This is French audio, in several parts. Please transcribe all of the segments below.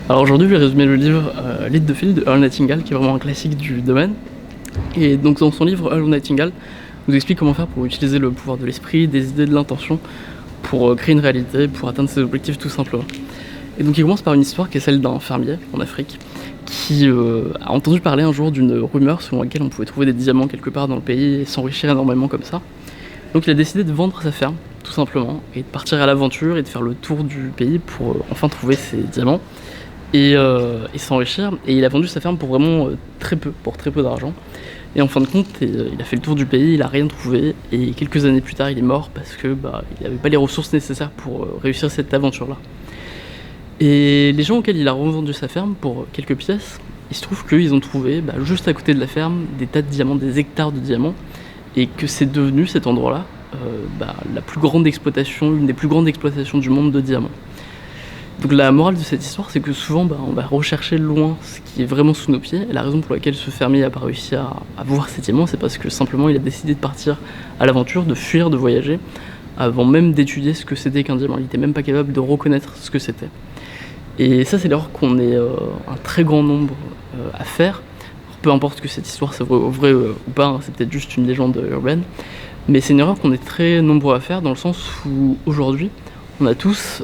Alors aujourd'hui, je vais résumer le livre Lead the Field de Earl Nightingale, qui est vraiment un classique du domaine. Et donc dans son livre, Earl Nightingale nous explique comment faire pour utiliser le pouvoir de l'esprit, des idées, de l'intention, pour créer une réalité, pour atteindre ses objectifs tout simplement. Et donc il commence par une histoire qui est celle d'un fermier en Afrique, qui a entendu parler un jour d'une rumeur selon laquelle on pouvait trouver des diamants quelque part dans le pays et s'enrichir énormément comme ça. Donc il a décidé de vendre sa ferme, tout simplement, et de partir à l'aventure et de faire le tour du pays pour enfin trouver ces diamants et s'enrichir. Et il a vendu sa ferme pour vraiment très peu d'argent. Et en fin de compte, il a fait le tour du pays, il a rien trouvé, et quelques années plus tard, il est mort parce que il n'avait pas les ressources nécessaires pour réussir cette aventure-là. Et les gens auxquels il a revendu sa ferme pour quelques pièces, il se trouve qu'ils ont trouvé juste à côté de la ferme des tas de diamants, des hectares de diamants, et que c'est devenu cet endroit-là la plus grande exploitation, une des plus grandes exploitations du monde de diamants. Donc la morale de cette histoire, c'est que souvent on va rechercher loin ce qui est vraiment sous nos pieds, et la raison pour laquelle ce fermier n'a pas réussi à voir ces diamants, c'est parce que simplement il a décidé de partir à l'aventure, de fuir, de voyager, avant même d'étudier ce que c'était qu'un diamant. Il n'était même pas capable de reconnaître ce que c'était. Et ça, c'est l'erreur qu'on est un très grand nombre à faire. Alors, peu importe que cette histoire soit vraie ou pas, hein, c'est peut-être juste une légende urbaine, mais c'est une erreur qu'on est très nombreux à faire dans le sens où aujourd'hui, on a tous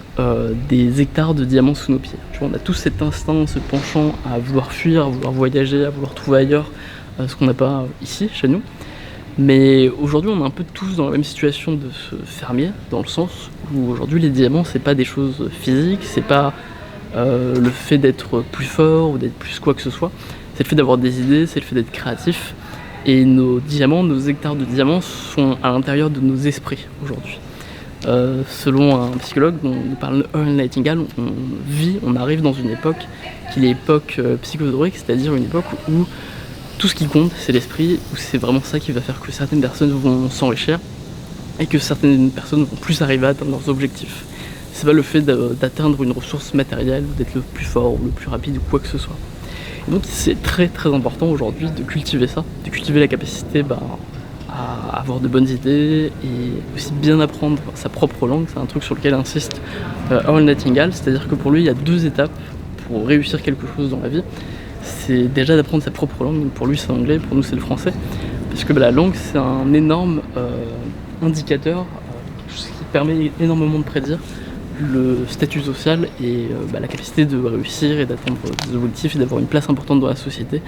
des hectares de diamants sous nos pieds. Tu vois, on a tous cet instinct, ce penchant à vouloir fuir, à vouloir voyager, à vouloir trouver ailleurs ce qu'on n'a pas ici, chez nous. Mais aujourd'hui, on est un peu tous dans la même situation de ce fermier, dans le sens où aujourd'hui, les diamants, c'est pas des choses physiques, c'est pas le fait d'être plus fort ou d'être plus quoi que ce soit, c'est le fait d'avoir des idées, c'est le fait d'être créatif. Et nos diamants, nos hectares de diamants sont à l'intérieur de nos esprits aujourd'hui. Selon un psychologue dont nous parle Earl Nightingale, on arrive dans une époque qui est l'époque psychodorique, c'est-à-dire une époque où tout ce qui compte c'est l'esprit, où c'est vraiment ça qui va faire que certaines personnes vont s'enrichir et que certaines personnes vont plus arriver à atteindre leurs objectifs. C'est pas le fait d'atteindre une ressource matérielle ou d'être le plus fort ou le plus rapide ou quoi que ce soit. Et donc c'est très très important aujourd'hui de cultiver ça, de cultiver la capacité à avoir de bonnes idées et aussi bien apprendre sa propre langue. C'est un truc sur lequel insiste Earl Nightingale, c'est-à-dire que pour lui il y a 2 étapes pour réussir quelque chose dans la vie. C'est déjà d'apprendre sa propre langue, pour lui c'est l'anglais, pour nous c'est le français, parce que la langue c'est un énorme indicateur, quelque chose qui permet énormément de prédire le statut social et la capacité de réussir et d'atteindre des objectifs et d'avoir une place importante dans la société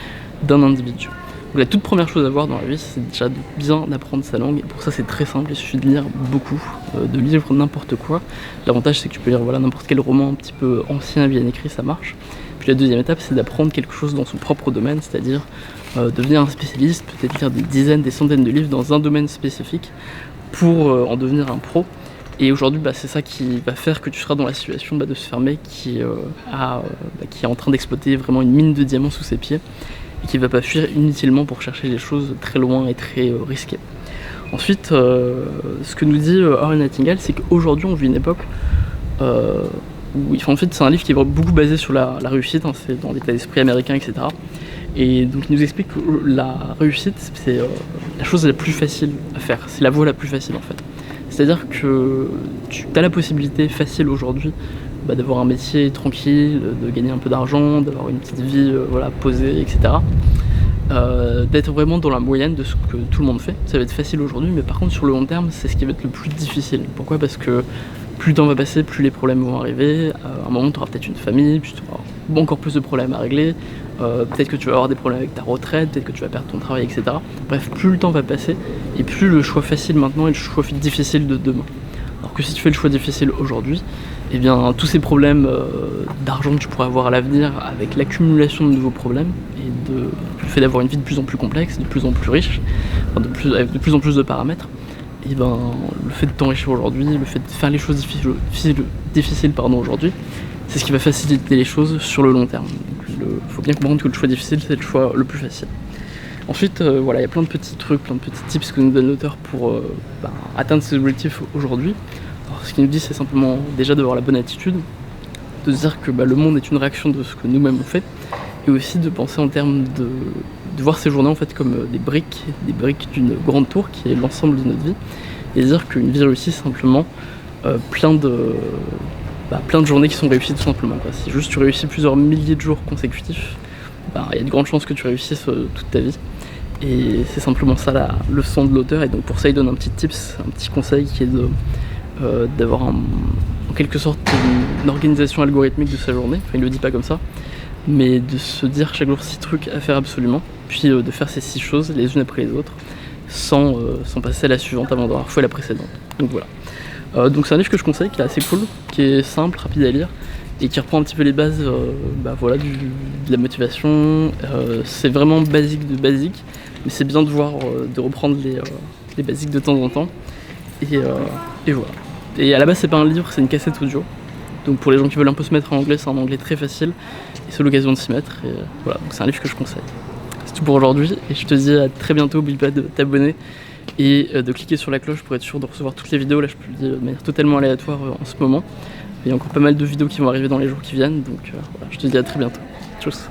d'un individu. Donc la toute première chose à voir dans la vie, c'est déjà de bien apprendre sa langue, et pour ça c'est très simple, il suffit de lire beaucoup, de lire n'importe quoi. L'avantage c'est que tu peux lire n'importe quel roman un petit peu ancien, bien écrit, ça marche. Puis la deuxième étape, c'est d'apprendre quelque chose dans son propre domaine, c'est-à-dire devenir un spécialiste, peut-être lire des dizaines, des centaines de livres dans un domaine spécifique pour en devenir un pro. Et aujourd'hui, c'est ça qui va faire que tu seras dans la situation de ce fermier qui est en train d'exploiter vraiment une mine de diamants sous ses pieds et qui ne va pas fuir inutilement pour chercher des choses très loin et très risquées. Ensuite, ce que nous dit Earl Nightingale, c'est qu'aujourd'hui, on vit une époque où, en fait, c'est un livre qui est beaucoup basé sur la réussite, hein, c'est dans l'état d'esprit américain, etc. Et donc, il nous explique que la réussite, c'est la chose la plus facile à faire, c'est la voie la plus facile en fait. C'est-à-dire que tu as la possibilité facile aujourd'hui d'avoir un métier tranquille, de gagner un peu d'argent, d'avoir une petite vie posée, etc. D'être vraiment dans la moyenne de ce que tout le monde fait. Ça va être facile aujourd'hui, mais par contre sur le long terme, c'est ce qui va être le plus difficile. Pourquoi ? Parce que plus le temps va passer, plus les problèmes vont arriver. À un moment, tu auras peut-être une famille, puis tu auras encore plus de problèmes à régler. Peut-être que tu vas avoir des problèmes avec ta retraite, peut-être que tu vas perdre ton travail, etc. Bref, plus le temps va passer, et plus le choix facile maintenant est le choix difficile de demain. Alors que si tu fais le choix difficile aujourd'hui, eh bien tous ces problèmes d'argent que tu pourras avoir à l'avenir, avec l'accumulation de nouveaux problèmes, et le fait d'avoir une vie de plus en plus complexe, de plus en plus riche, avec de plus en plus de paramètres, et le fait de t'enrichir aujourd'hui, le fait de faire les choses difficiles aujourd'hui, c'est ce qui va faciliter les choses sur le long terme. Il faut bien comprendre que le choix difficile, c'est le choix le plus facile. Ensuite, il y a plein de petits trucs, plein de petits tips que nous donne l'auteur pour atteindre ses objectifs aujourd'hui. Alors, ce qu'il nous dit, c'est simplement déjà d'avoir la bonne attitude, de se dire que le monde est une réaction de ce que nous-mêmes on fait, et aussi de penser en termes de voir ces journées en fait comme des briques d'une grande tour qui est l'ensemble de notre vie, et dire qu'une vie réussie, c'est simplement plein de plein de journées qui sont réussies tout simplement, quoi. Si juste tu réussis plusieurs milliers de jours consécutifs, il y a de grandes chances que tu réussisses toute ta vie. Et c'est simplement ça la leçon de l'auteur, et donc pour ça il donne un petit tips, un petit conseil qui est d'avoir en quelque sorte une organisation algorithmique de sa journée. Enfin, il le dit pas comme ça, mais de se dire chaque jour 6 trucs à faire absolument, puis de faire ces 6 choses les unes après les autres, sans passer à la suivante avant d'avoir fait la précédente. Donc voilà. Donc c'est un livre que je conseille, qui est assez cool, qui est simple, rapide à lire, et qui reprend un petit peu les bases voilà, de la motivation. C'est vraiment basique de basique, mais c'est bien de reprendre les basiques de temps en temps. Et voilà. Et à la base c'est pas un livre, c'est une cassette audio. Donc pour les gens qui veulent un peu se mettre en anglais, c'est un anglais très facile, et c'est l'occasion de s'y mettre. Et voilà, donc c'est un livre que je conseille. C'est tout pour aujourd'hui, et je te dis à très bientôt. N'oublie pas de t'abonner et de cliquer sur la cloche pour être sûr de recevoir toutes les vidéos. Là je publie de manière totalement aléatoire en ce moment. Il y a encore pas mal de vidéos qui vont arriver dans les jours qui viennent, donc voilà, je te dis à très bientôt. Tchuss.